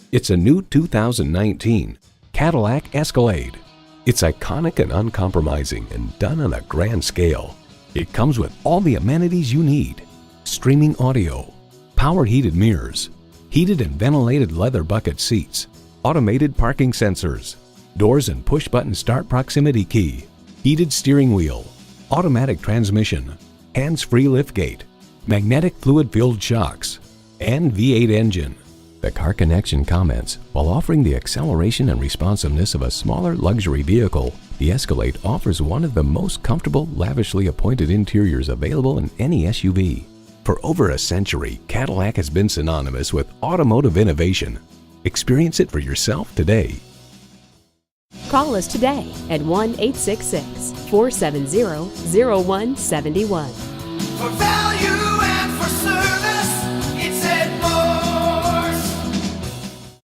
It's a new 2019 Cadillac Escalade. It's iconic and uncompromising and done on a grand scale. It comes with all the amenities you need: streaming audio, power heated mirrors, heated and ventilated leather bucket seats, automated parking sensors, doors and push-button start proximity key, heated steering wheel, automatic transmission, hands-free liftgate, magnetic fluid-filled shocks, and V8 engine. The Car Connection comments, while offering the acceleration and responsiveness of a smaller luxury vehicle, the Escalade offers one of the most comfortable, lavishly appointed interiors available in any SUV. For over a century, Cadillac has been synonymous with automotive innovation. Experience it for yourself today. Call us today at 1-866-470-0171. For value and for service.